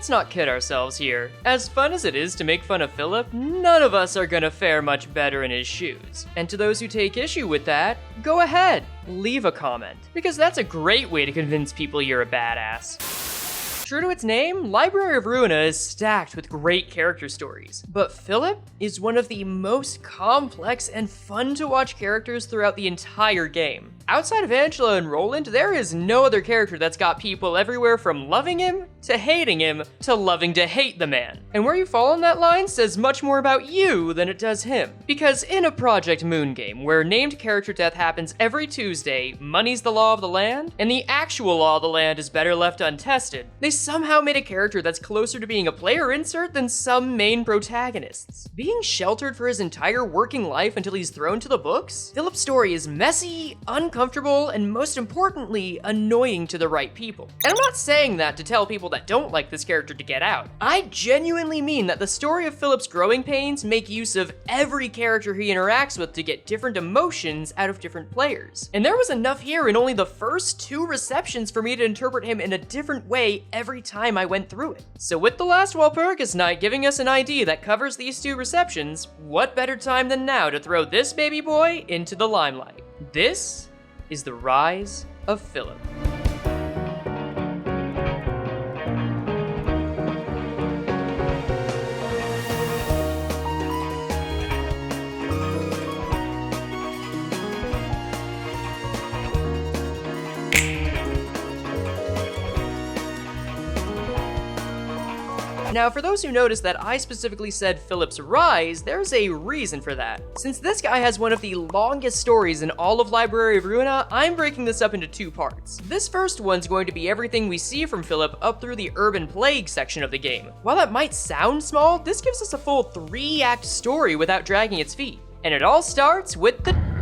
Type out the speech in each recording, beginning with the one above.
let's not kid ourselves here. As fun as it is to make fun of Philip, none of us are gonna fare much better in his shoes. And to those who take issue with that, go ahead, leave a comment, because that's a great way to convince people you're a badass. True to its name, Library of Ruina is stacked with great character stories, but Philip is one of the most complex and fun to watch characters throughout the entire game. Outside of Angela and Roland, there is no other character that's got people everywhere from loving him, to hating him, to loving to hate the man. And where you fall on that line says much more about you than it does him. Because in a Project Moon game, where named character death happens every Tuesday, money's the law of the land, and the actual law of the land is better left untested, they somehow made a character that's closer to being a player insert than some main protagonists. Being sheltered for his entire working life until he's thrown to the books, Philip's story is messy, uncomfortable, and most importantly, annoying to the right people. And I'm not saying that to tell people that don't like this character to get out. I genuinely mean that the story of Philip's growing pains make use of every character he interacts with to get different emotions out of different players. And there was enough here in only the first 2 receptions for me to interpret him in a different way every time I went through it. So with the last Walpurgis Night giving us an ID that covers these 2 receptions, what better time than now to throw this baby boy into the limelight? This is the rise of Philip. Now, for those who noticed that I specifically said Philip's rise, there's a reason for that. Since this guy has one of the longest stories in all of Library of Ruina, I'm breaking this up into 2 parts. This first one's going to be everything we see from Philip up through the Urban Plague section of the game. While that might sound small, this gives us a full 3-act story without dragging its feet. And it all starts with the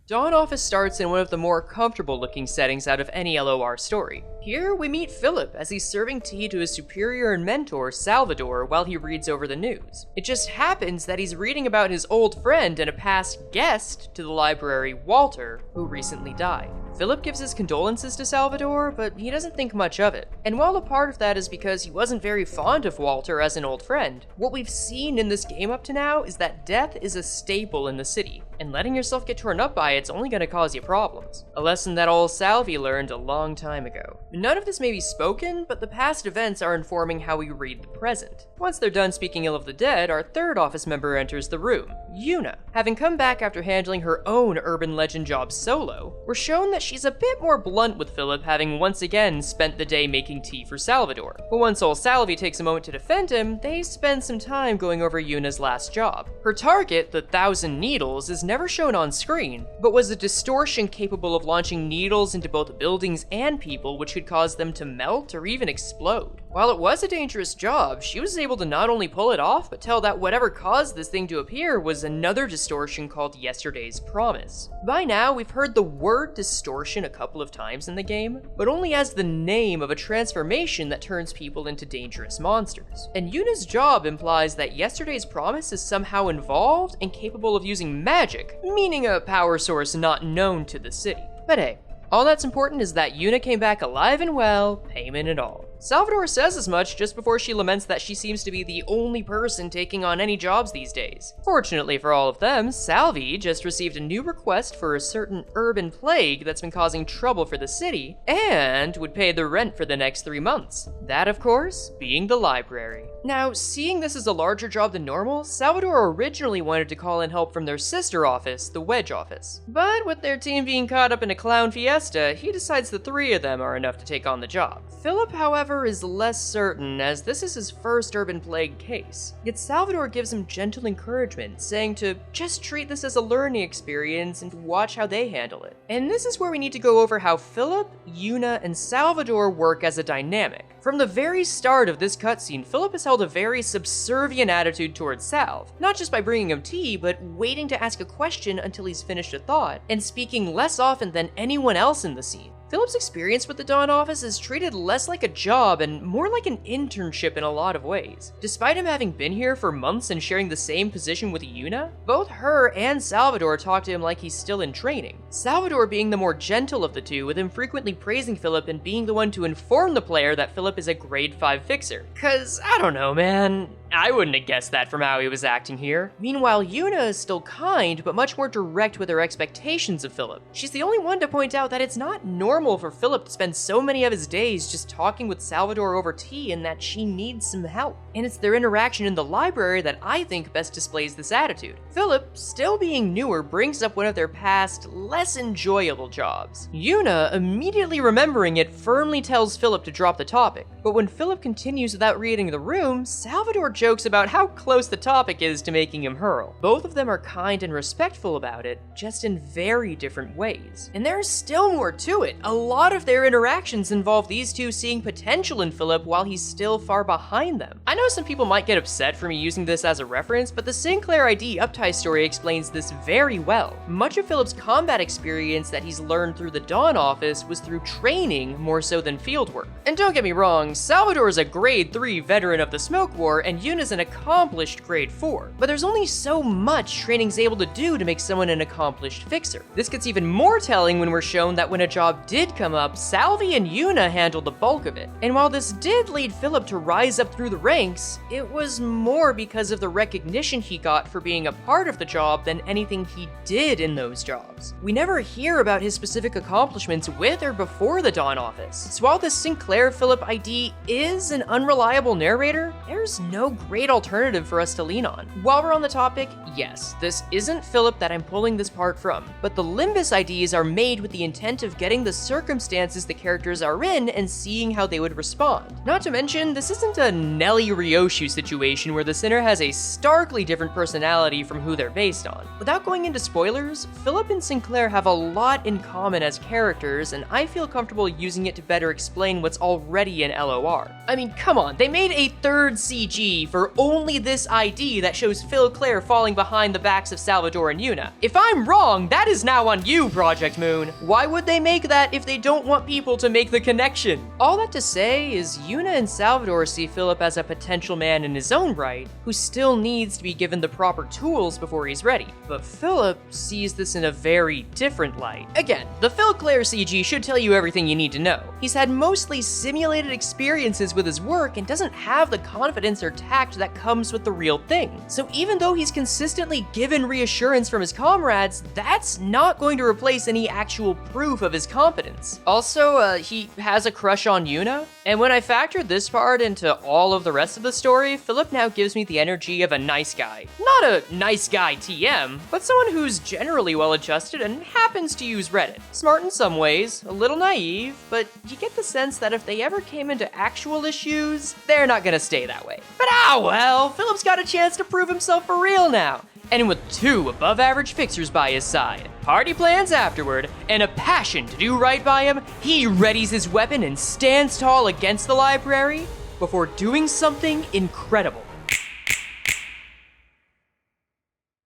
Dawn Office starts in one of the more comfortable looking settings out of any LOR story. Here we meet Philip as he's serving tea to his superior and mentor, Salvador, while he reads over the news. It just happens that he's reading about his old friend and a past guest to the library, Walter, who recently died. Philip gives his condolences to Salvador, but he doesn't think much of it. And while a part of that is because he wasn't very fond of Walter as an old friend, what we've seen in this game up to now is that death is a staple in the city, and letting yourself get torn up by it's only gonna cause you problems. A lesson that old Salvi learned a long time ago. None of this may be spoken, but the past events are informing how we read the present. Once they're done speaking ill of the dead, our 3rd office member enters the room, Una. Having come back after handling her own urban legend job solo, we're shown that she's a bit more blunt with Philip, having once again spent the day making tea for Salvador. But once old Salvi takes a moment to defend him, they spend some time going over Una's last job. Her target, the 1,000 needles, is never shown on screen, but was a distortion capable of launching needles into both buildings and people, which could cause them to melt or even explode. While it was a dangerous job, she was able to not only pull it off, but tell that whatever caused this thing to appear was another distortion called Yesterday's Promise. By now, we've heard the word distortion a couple of times in the game, but only as the name of a transformation that turns people into dangerous monsters. And Una's job implies that Yesterday's Promise is somehow involved and capable of using magic, meaning a power source not known to the city. But hey, all that's important is that Una came back alive and well, payment and all. Salvador says as much just before she laments that she seems to be the only person taking on any jobs these days. Fortunately for all of them, Salvi just received a new request for a certain urban plague that's been causing trouble for the city, and would pay the rent for the next 3 months. That, of course, being the library. Now, seeing this as a larger job than normal, Salvador originally wanted to call in help from their sister office, the Wedge office. But with their team being caught up in a clown fiesta, he decides the 3 of them are enough to take on the job. Philip, however, is less certain, as this is his first urban plague case. Yet Salvador gives him gentle encouragement, saying to just treat this as a learning experience and watch how they handle it. And this is where we need to go over how Philip, Una, and Salvador work as a dynamic. From the very start of this cutscene, Philip has held a very subservient attitude towards Salv, not just by bringing him tea, but waiting to ask a question until he's finished a thought, and speaking less often than anyone else in the scene. Philip's experience with the Dawn office is treated less like a job and more like an internship in a lot of ways. Despite him having been here for months and sharing the same position with Una, both her and Salvador talk to him like he's still in training. Salvador being the more gentle of the two, with him frequently praising Philip and being the one to inform the player that Philip is a grade 5 fixer. Cause, I don't know, man. I wouldn't have guessed that from how he was acting here. Meanwhile, Una is still kind, but much more direct with her expectations of Philip. She's the only one to point out that it's not normal for Philip to spend so many of his days just talking with Salvador over tea and that she needs some help. And it's their interaction in the library that I think best displays this attitude. Philip, still being newer, brings up one of their past, less enjoyable jobs. Una, immediately remembering it, firmly tells Philip to drop the topic. But when Philip continues without reading the room, Salvador jokes about how close the topic is to making him hurl. Both of them are kind and respectful about it, just in very different ways. And there's still more to it. A lot of their interactions involve these two seeing potential in Philip while he's still far behind them. I know some people might get upset for me using this as a reference, but the Sinclair ID Uptie story explains this very well. Much of Philip's combat experience that he's learned through the Dawn office was through training more so than fieldwork. And don't get me wrong, Salvador is a grade 3 veteran of the Smoke War, and Yuna's an accomplished grade 4, but there's only so much training's able to do to make someone an accomplished fixer. This gets even more telling when we're shown that when a job did come up, Salvi and Una handled the bulk of it. And while this did lead Philip to rise up through the ranks, it was more because of the recognition he got for being a part of the job than anything he did in those jobs. We never hear about his specific accomplishments with or before the Dawn office. So while this Sinclair Philip ID is an unreliable narrator, there's no great alternative for us to lean on. While we're on the topic, yes, this isn't Philip that I'm pulling this part from, but the Limbus IDs are made with the intent of getting the circumstances the characters are in and seeing how they would respond. Not to mention, this isn't a Nelly Ryoshu situation where the sinner has a starkly different personality from who they're based on. Without going into spoilers, Philip and Sinclair have a lot in common as characters, and I feel comfortable using it to better explain what's already in LOR. I mean, come on, they made a third CG for only this ID that shows Phil Claire falling behind the backs of Salvador and Una. If I'm wrong, that is now on you, Project Moon. Why would they make that if they don't want people to make the connection? All that to say is Una and Salvador see Philip as a potential man in his own right, who still needs to be given the proper tools before he's ready. But Philip sees this in a very different light. Again, the Phil Claire CG should tell you everything you need to know. He's had mostly simulated experiences with his work and doesn't have the confidence or tact that comes with the real thing. So even though he's consistently given reassurance from his comrades, that's not going to replace any actual proof of his competence. Also, he has a crush on Una, and when I factored this part into all of the rest of the story, Philip now gives me the energy of a nice guy. Not a nice guy TM, but someone who's generally well-adjusted and happens to use Reddit. Smart in some ways, a little naive, but you get the sense that if they ever came into actual issues, they're not gonna stay that way. But well, Philip's got a chance to prove himself for real now. And with 2 above-average fixers by his side, party plans afterward, and a passion to do right by him, he readies his weapon and stands tall against the library before doing something incredible.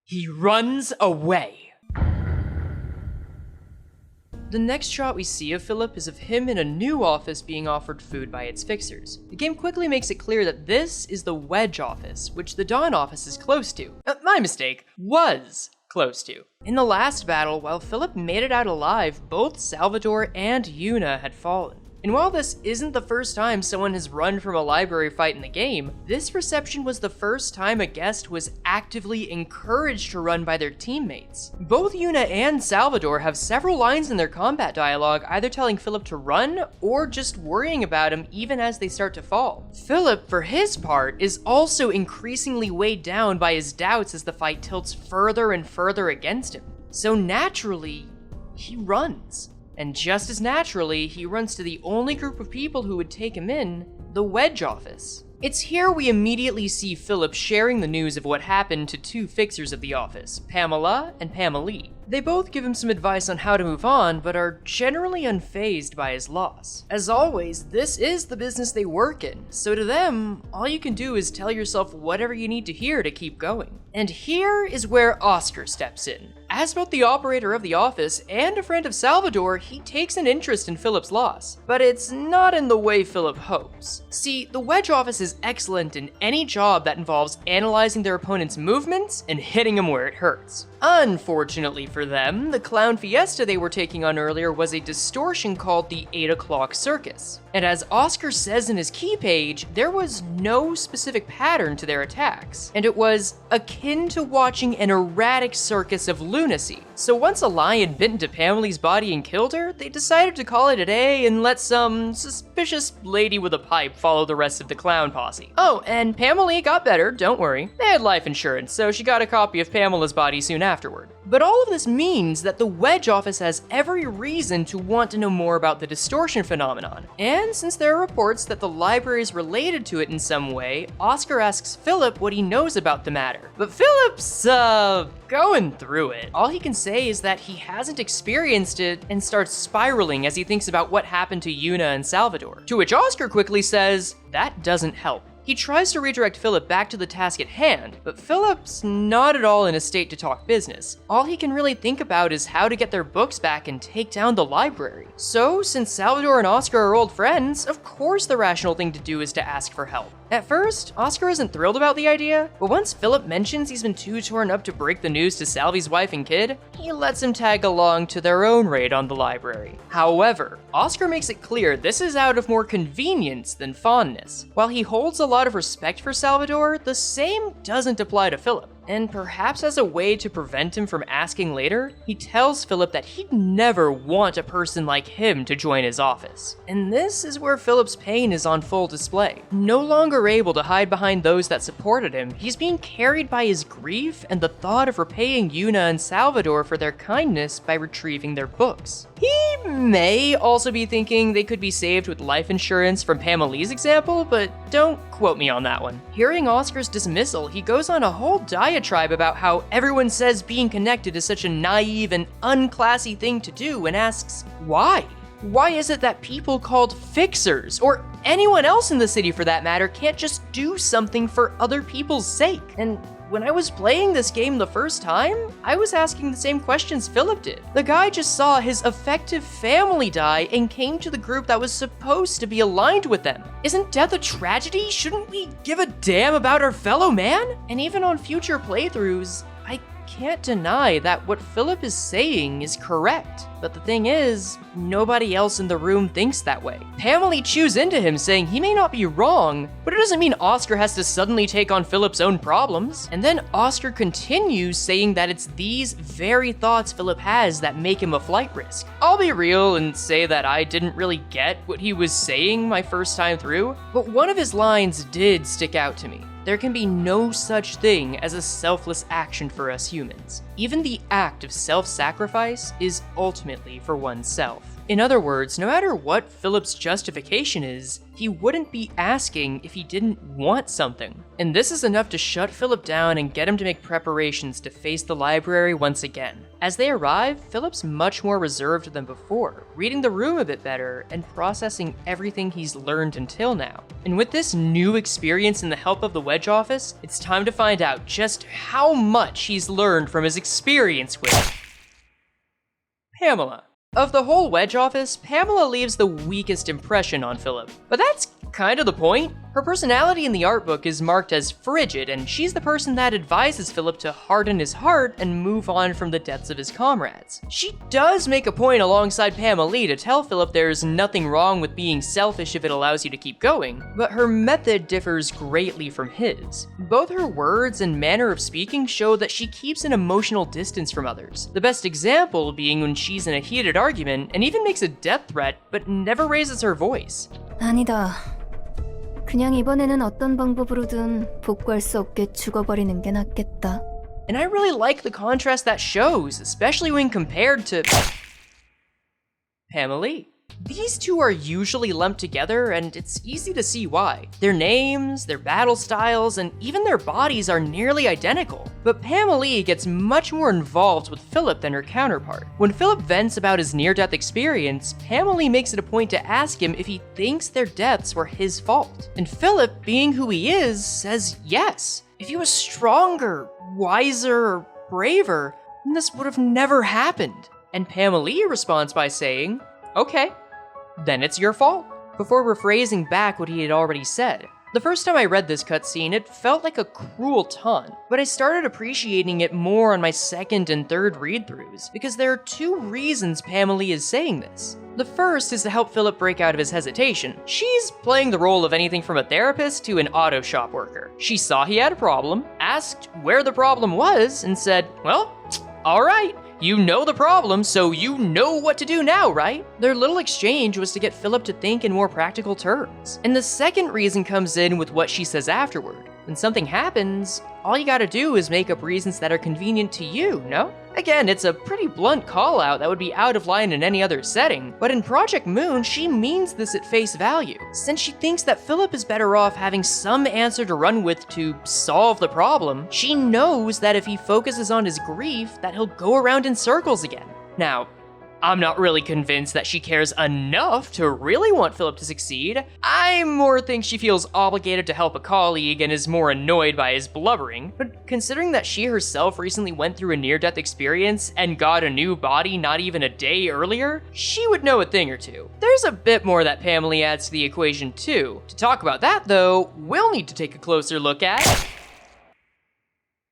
He runs away. The next shot we see of Philip is of him in a new office being offered food by its fixers. The game quickly makes it clear that this is the Wedge office, which the Dawn office is close to. My mistake, was close to. In the last battle, while Philip made it out alive, both Salvador and Una had fallen. And while this isn't the first time someone has run from a library fight in the game, this reception was the first time a guest was actively encouraged to run by their teammates. Both Una and Salvador have several lines in their combat dialogue either telling Philip to run or just worrying about him even as they start to fall. Philip, for his part, is also increasingly weighed down by his doubts as the fight tilts further and further against him. So naturally, he runs. And just as naturally, he runs to the only group of people who would take him in, the Wedge office. It's here we immediately see Philip sharing the news of what happened to 2 fixers of the office, Pamela and Pamela. They both give him some advice on how to move on, but are generally unfazed by his loss. As always, this is the business they work in, so to them, all you can do is tell yourself whatever you need to hear to keep going. And here is where Oscar steps in. As both the operator of the office and a friend of Salvador, he takes an interest in Philip's loss, but it's not in the way Philip hopes. See, the Wedge office is excellent in any job that involves analyzing their opponent's movements and hitting them where it hurts. Unfortunately for them, the clown fiesta they were taking on earlier was a distortion called the 8 o'clock circus. And as Oscar says in his key page, there was no specific pattern to their attacks, and it was akin to watching an erratic circus of lunacy. So once a lion bit into Pamela's body and killed her, they decided to call it a day and let some suspicious lady with a pipe follow the rest of the clown posse. Oh, and Pamela got better, don't worry. They had life insurance, so she got a copy of Pamela's body soon afterward. But all of this means that the Wedge office has every reason to want to know more about the distortion phenomenon. And since there are reports that the library is related to it in some way, Oscar asks Philip what he knows about the matter. But Philip's, going through it. All he can say is that he hasn't experienced it and starts spiraling as he thinks about what happened to Una and Salvador. To which Oscar quickly says, that doesn't help. He tries to redirect Philip back to the task at hand, but Philip's not at all in a state to talk business. All he can really think about is how to get their books back and take down the library. So, since Salvador and Oscar are old friends, of course the rational thing to do is to ask for help. At first, Oscar isn't thrilled about the idea, but once Philip mentions he's been too torn up to break the news to Salvy's wife and kid, he lets him tag along to their own raid on the library. However, Oscar makes it clear this is out of more convenience than fondness. While he holds a lot of respect for Salvador, the same doesn't apply to Philip. And perhaps as a way to prevent him from asking later, he tells Philip that he'd never want a person like him to join his office. And this is where Philip's pain is on full display. No longer able to hide behind those that supported him, he's being carried by his grief and the thought of repaying Una and Salvador for their kindness by retrieving their books. He may also be thinking they could be saved with life insurance from Pamela's example, but don't quote me on that one. Hearing Oscar's dismissal, he goes on a whole diatribe about how everyone says being connected is such a naive and unclassy thing to do and asks, why? Why is it that people called fixers, or anyone else in the city for that matter, can't just do something for other people's sake? And when I was playing this game the first time, I was asking the same questions Philip did. The guy just saw his effective family die and came to the group that was supposed to be aligned with them. Isn't death a tragedy? Shouldn't we give a damn about our fellow man? And even on future playthroughs, I can't deny that what Philip is saying is correct. But the thing is, nobody else in the room thinks that way. Pamela chews into him saying he may not be wrong, but it doesn't mean Oscar has to suddenly take on Philip's own problems. And then Oscar continues saying that it's these very thoughts Philip has that make him a flight risk. I'll be real and say that I didn't really get what he was saying my first time through, but one of his lines did stick out to me. There can be no such thing as a selfless action for us humans. Even the act of self-sacrifice is ultimately for oneself. In other words, no matter what Philip's justification is, he wouldn't be asking if he didn't want something. And this is enough to shut Philip down and get him to make preparations to face the library once again. As they arrive, Philip's much more reserved than before, reading the room a bit better and processing everything he's learned until now. And with this new experience and the help of the Wedge office, it's time to find out just how much he's learned from his experience with Pamela. Of the whole Wedge office, Pamela leaves the weakest impression on Philip. But that's kind of the point. Her personality in the art book is marked as frigid, and she's the person that advises Philip to harden his heart and move on from the deaths of his comrades. She does make a point alongside Pamela to tell Philip there's nothing wrong with being selfish if it allows you to keep going, but her method differs greatly from his. Both her words and manner of speaking show that she keeps an emotional distance from others. The best example being when she's in a heated argument and even makes a death threat, but never raises her voice. 아니다. 그냥 이번에는 어떤 방법으로든 복구할 수 없게 죽어버리는 게 낫겠다. And I really like the contrast that shows, especially when compared to Pamela. These two are usually lumped together, and it's easy to see why. Their names, their battle styles, and even their bodies are nearly identical. But Pamela gets much more involved with Philip than her counterpart. When Philip vents about his near-death experience, Pamela makes it a point to ask him if he thinks their deaths were his fault. And Philip, being who he is, says yes. If he was stronger, wiser, or braver, then this would have never happened. And Pamela responds by saying, okay, then it's your fault, before rephrasing back what he had already said. The first time I read this cutscene, it felt like a cruel taunt, but I started appreciating it more on my second and third read-throughs, because there are two reasons Pamela is saying this. The first is to help Philip break out of his hesitation. She's playing the role of anything from a therapist to an auto shop worker. She saw he had a problem, asked where the problem was, and said, well, all right. You know the problem, so you know what to do now, right? Their little exchange was to get Philip to think in more practical terms. And the second reason comes in with what she says afterward. When something happens, all you gotta do is make up reasons that are convenient to you, no? Again, it's a pretty blunt call-out that would be out of line in any other setting, but in Project Moon, she means this at face value, since she thinks that Philip is better off having some answer to run with to solve the problem. She knows that if he focuses on his grief, that he'll go around in circles again. Now, I'm not really convinced that she cares enough to really want Philip to succeed. I more think she feels obligated to help a colleague and is more annoyed by his blubbering. But considering that she herself recently went through a near-death experience and got a new body not even a day earlier, she would know a thing or two. There's a bit more that Pamela adds to the equation too. To talk about that though, we'll need to take a closer look at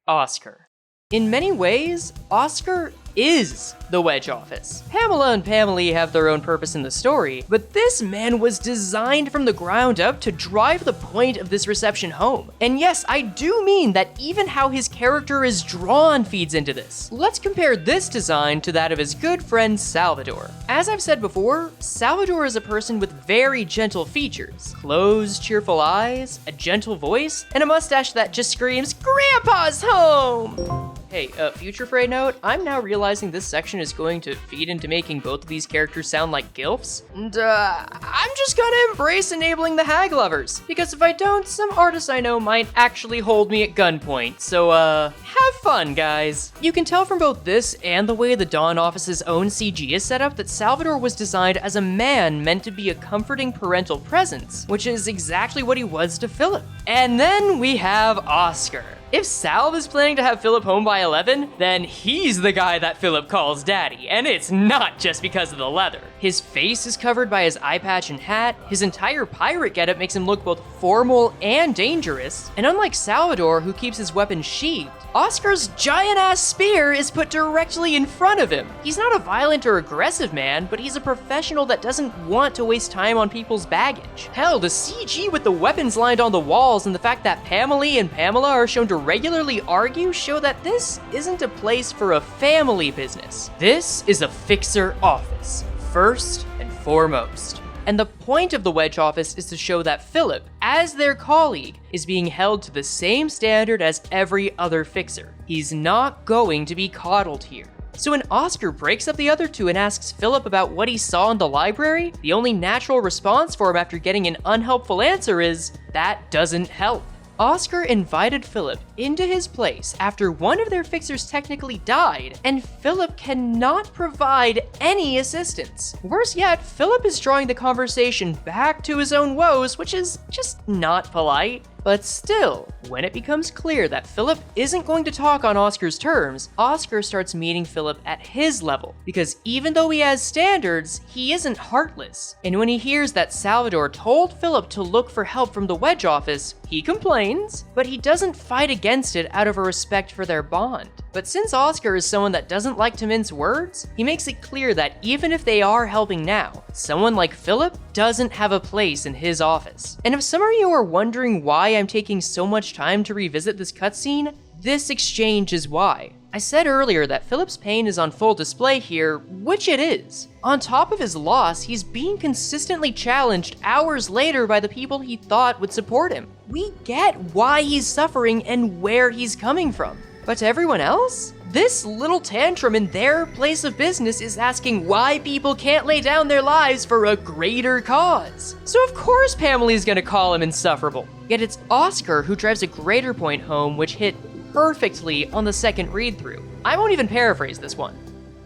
Oscar. In many ways, Oscar is the Wedge office. Pamela and Pamela have their own purpose in the story, but this man was designed from the ground up to drive the point of this reception home. And yes, I do mean that even how his character is drawn feeds into this. Let's compare this design to that of his good friend Salvador. As I've said before, Salvador is a person with very gentle features, closed, cheerful eyes, a gentle voice, and a mustache that just screams, "Grandpa's home!" Hey, future Frey note, I'm now realizing this section is going to feed into making both of these characters sound like gilfs, and I'm just gonna embrace enabling the hag lovers, because if I don't, some artists I know might actually hold me at gunpoint, so have fun, guys. You can tell from both this and the way the Dawn office's own CG is set up that Salvador was designed as a man meant to be a comforting parental presence, which is exactly what he was to Philip. And then we have Oscar. If Salv is planning to have Philip home by 11, then he's the guy that Philip calls daddy, and it's not just because of the leather. His face is covered by his eye patch and hat, his entire pirate getup makes him look both formal and dangerous, and unlike Salvador, who keeps his weapon sheathed, Oscar's giant-ass spear is put directly in front of him. He's not a violent or aggressive man, but he's a professional that doesn't want to waste time on people's baggage. Hell, the CG with the weapons lined on the walls and the fact that Pamela and Pamela are shown to regularly argue show that this isn't a place for a family business. This is a fixer office, first and foremost. And the point of the Wedge office is to show that Philip, as their colleague, is being held to the same standard as every other fixer. He's not going to be coddled here. So when Oscar breaks up the other two and asks Philip about what he saw in the library, the only natural response for him after getting an unhelpful answer is, that doesn't help. Oscar invited Philip into his place after one of their fixers technically died, and Philip cannot provide any assistance. Worse yet, Philip is drawing the conversation back to his own woes, which is just not polite. But still, when it becomes clear that Philip isn't going to talk on Oscar's terms, Oscar starts meeting Philip at his level, because even though he has standards, he isn't heartless. And when he hears that Salvador told Philip to look for help from the Wedge office, he complains, but he doesn't fight against it out of a respect for their bond. But since Oscar is someone that doesn't like to mince words, he makes it clear that even if they are helping now, someone like Philip doesn't have a place in his office. And if some of you are wondering why I'm taking so much time to revisit this cutscene, this exchange is why. I said earlier that Philip's pain is on full display here, which it is. On top of his loss, he's being consistently challenged hours later by the people he thought would support him. We get why he's suffering and where he's coming from. But to everyone else, this little tantrum in their place of business is asking why people can't lay down their lives for a greater cause. So of course Pamela's gonna call him insufferable. Yet it's Oscar who drives a greater point home, which hit perfectly on the second read-through. I won't even paraphrase this one.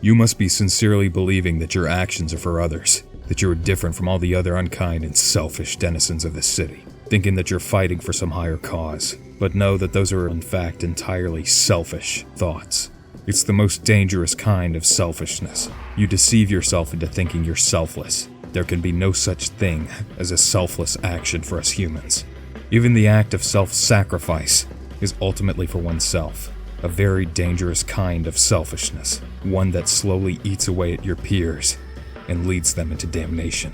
You must be sincerely believing that your actions are for others, that you're different from all the other unkind and selfish denizens of this city, thinking that you're fighting for some higher cause. But know that those are in fact entirely selfish thoughts. It's the most dangerous kind of selfishness. You deceive yourself into thinking you're selfless. There can be no such thing as a selfless action for us humans. Even the act of self-sacrifice is ultimately for oneself. A very dangerous kind of selfishness. One that slowly eats away at your peers and leads them into damnation.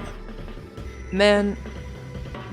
Man,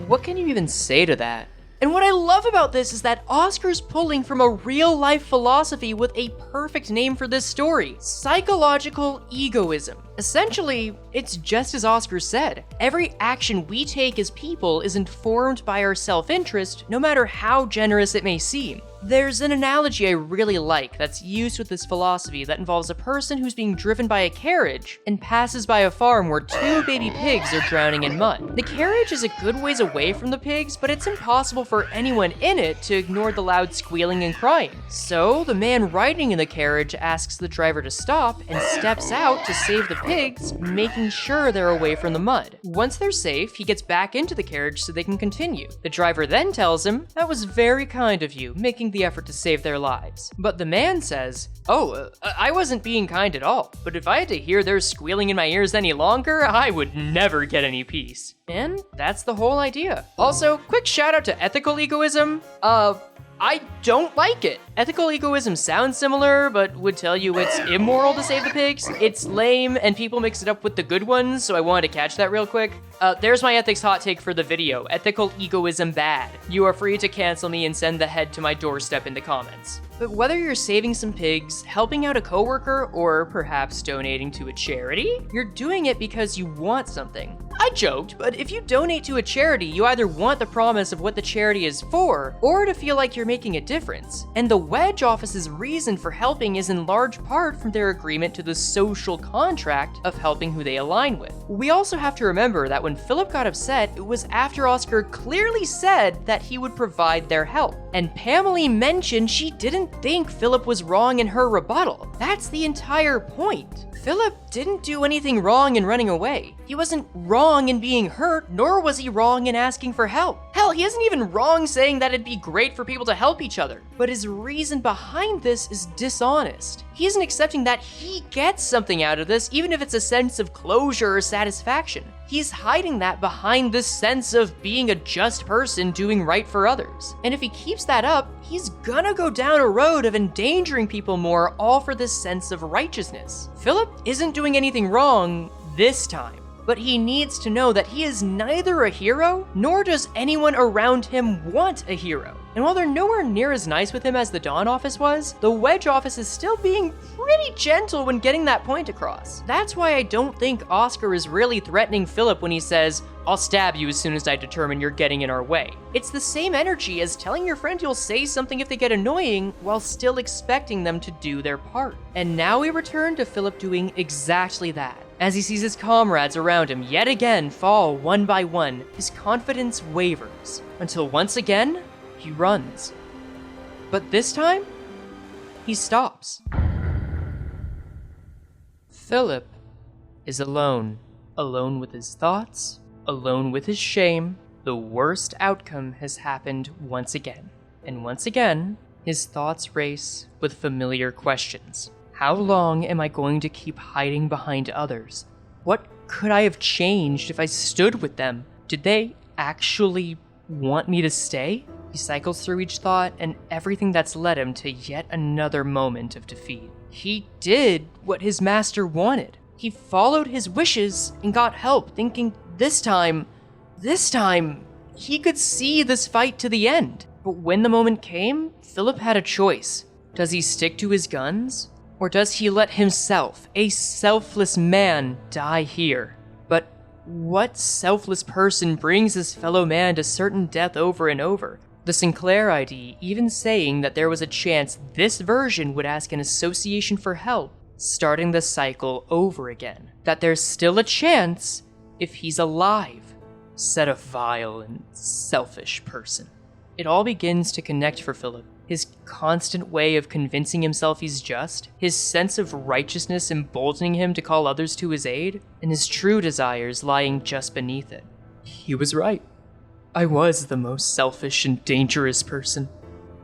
what can you even say to that? And what I love about this is that Oscar's pulling from a real-life philosophy with a perfect name for this story: psychological egoism. Essentially, it's just as Oscar said. Every action we take as people is informed by our self-interest, no matter how generous it may seem. There's an analogy I really like that's used with this philosophy that involves a person who's being driven by a carriage and passes by a farm where 2 baby pigs are drowning in mud. The carriage is a good ways away from the pigs, but it's impossible for anyone in it to ignore the loud squealing and crying. So the man riding in the carriage asks the driver to stop and steps out to save the pigs, making sure they're away from the mud. Once they're safe, he gets back into the carriage so they can continue. The driver then tells him, "That was very kind of you, making the effort to save their lives." But the man says, I wasn't being kind at all, but if I had to hear their squealing in my ears any longer, I would never get any peace." And that's the whole idea. Also, quick shout out to ethical egoism. I don't like it. Ethical egoism sounds similar, but would tell you it's immoral to save the pigs. It's lame, and people mix it up with the good ones, so I wanted to catch that real quick. There's my ethics hot take for the video. Ethical egoism bad. You are free to cancel me and send the head to my doorstep in the comments. But whether you're saving some pigs, helping out a coworker, or perhaps donating to a charity, you're doing it because you want something. I joked, but if you donate to a charity, you either want the promise of what the charity is for, or to feel like you're making a difference. And the Wedge office's reason for helping is in large part from their agreement to the social contract of helping who they align with. We also have to remember that when Philip got upset, it was after Oscar clearly said that he would provide their help. And Pamela mentioned she didn't think Philip was wrong in her rebuttal. That's the entire point. Philip didn't do anything wrong in running away. He wasn't wrong in being hurt, nor was he wrong in asking for help. Hell, he isn't even wrong saying that it'd be great for people to help each other. But his reason behind this is dishonest. He isn't accepting that he gets something out of this, even if it's a sense of closure or satisfaction. He's hiding that behind this sense of being a just person doing right for others. And if he keeps that up, he's gonna go down a road of endangering people more, all for this sense of righteousness. Philip isn't doing anything wrong this time, but he needs to know that he is neither a hero, nor does anyone around him want a hero. And while they're nowhere near as nice with him as the Dawn office was, the Wedge office is still being pretty gentle when getting that point across. That's why I don't think Oscar is really threatening Philip when he says, "I'll stab you as soon as I determine you're getting in our way." It's the same energy as telling your friend you'll say something if they get annoying, while still expecting them to do their part. And now we return to Philip doing exactly that. As he sees his comrades around him yet again fall one by one, his confidence wavers, until once again, he runs. But this time, he stops. Philip is alone. Alone with his thoughts, alone with his shame. The worst outcome has happened once again. And once again, his thoughts race with familiar questions. How long am I going to keep hiding behind others? What could I have changed if I stood with them? Did they actually want me to stay? He cycles through each thought and everything that's led him to yet another moment of defeat. He did what his master wanted. He followed his wishes and got help, thinking this time, he could see this fight to the end. But when the moment came, Philip had a choice. Does he stick to his guns? Or does he let himself, a selfless man, die here? But what selfless person brings his fellow man to certain death over and over? The Sinclair ID even saying that there was a chance this version would ask an association for help, starting the cycle over again. That there's still a chance if he's alive. Said a vile and selfish person. It all begins to connect for Philip. His constant way of convincing himself he's just, his sense of righteousness emboldening him to call others to his aid, and his true desires lying just beneath it. He was right. I was the most selfish and dangerous person.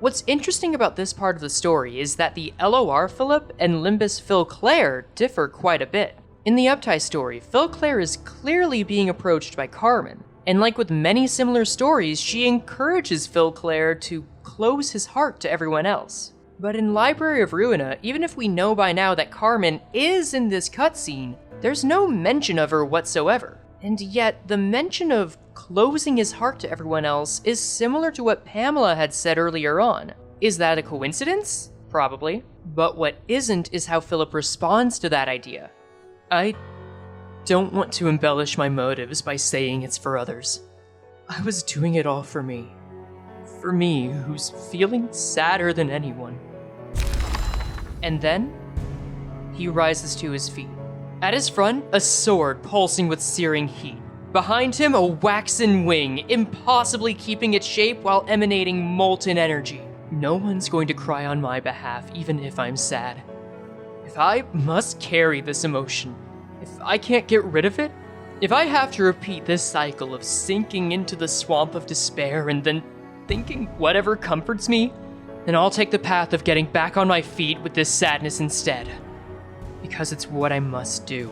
What's interesting about this part of the story is that the LOR Philip and Limbus Phil Claire differ quite a bit. In the Uptie story, Phil Claire is clearly being approached by Carmen, and like with many similar stories, she encourages Phil Claire to close his heart to everyone else. But in Library of Ruina, even if we know by now that Carmen is in this cutscene, there's no mention of her whatsoever. And yet, the mention of closing his heart to everyone else is similar to what Pamela had said earlier on. Is that a coincidence? Probably. But what isn't is how Philip responds to that idea. I don't want to embellish my motives by saying it's for others. I was doing it all for me. For me, who's feeling sadder than anyone. And then, he rises to his feet. At his front, a sword pulsing with searing heat. Behind him, a waxen wing, impossibly keeping its shape while emanating molten energy. No one's going to cry on my behalf, even if I'm sad. If I must carry this emotion, if I can't get rid of it, if I have to repeat this cycle of sinking into the swamp of despair and then thinking whatever comforts me, then I'll take the path of getting back on my feet with this sadness instead. Because it's what I must do.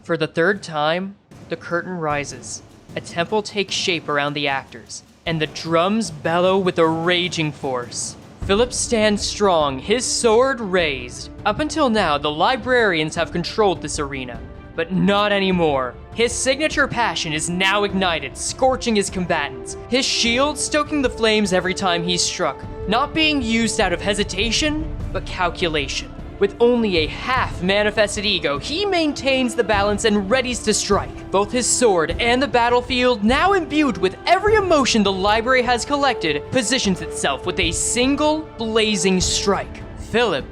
For the third time, the curtain rises. A temple takes shape around the actors, and the drums bellow with a raging force. Philip stands strong, his sword raised. Up until now, the librarians have controlled this arena, but not anymore. His signature passion is now ignited, scorching his combatants. His shield stoking the flames every time he's struck, not being used out of hesitation, but calculation. With only a half-manifested ego, he maintains the balance and readies to strike. Both his sword and the battlefield, now imbued with every emotion the library has collected, positions itself with a single blazing strike. Philip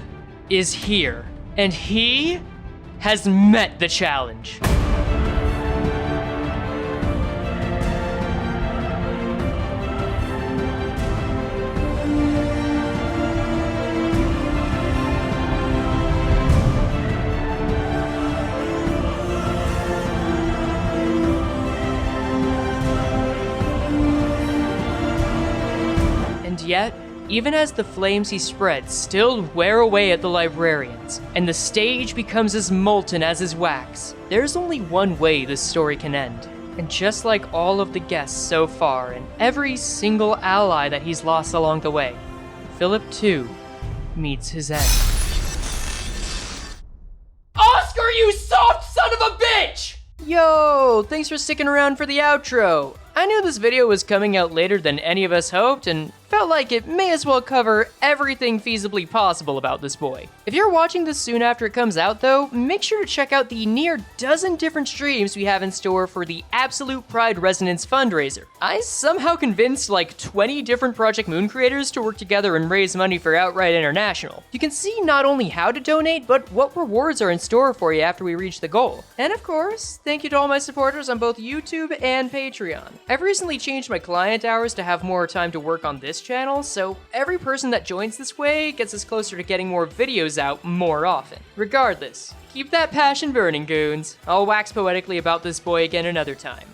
is here, and he has met the challenge. Yet, even as the flames he spreads still wear away at the librarians, and the stage becomes as molten as his wax, there's only one way this story can end. And just like all of the guests so far, and every single ally that he's lost along the way, Philip too meets his end. Oscar, you soft son of a bitch! Yo, thanks for sticking around for the outro. I knew this video was coming out later than any of us hoped, and felt like it may as well cover everything feasibly possible about this boy. If you're watching this soon after it comes out though, make sure to check out the near dozen different streams we have in store for the Absolute Pride Resonance fundraiser. I somehow convinced like 20 different Project Moon creators to work together and raise money for Outright International. You can see not only how to donate, but what rewards are in store for you after we reach the goal. And of course, thank you to all my supporters on both YouTube and Patreon. I've recently changed my client hours to have more time to work on this channel, so every person that joins this way gets us closer to getting more videos out more often. Regardless, keep that passion burning, goons. I'll wax poetically about this boy again another time.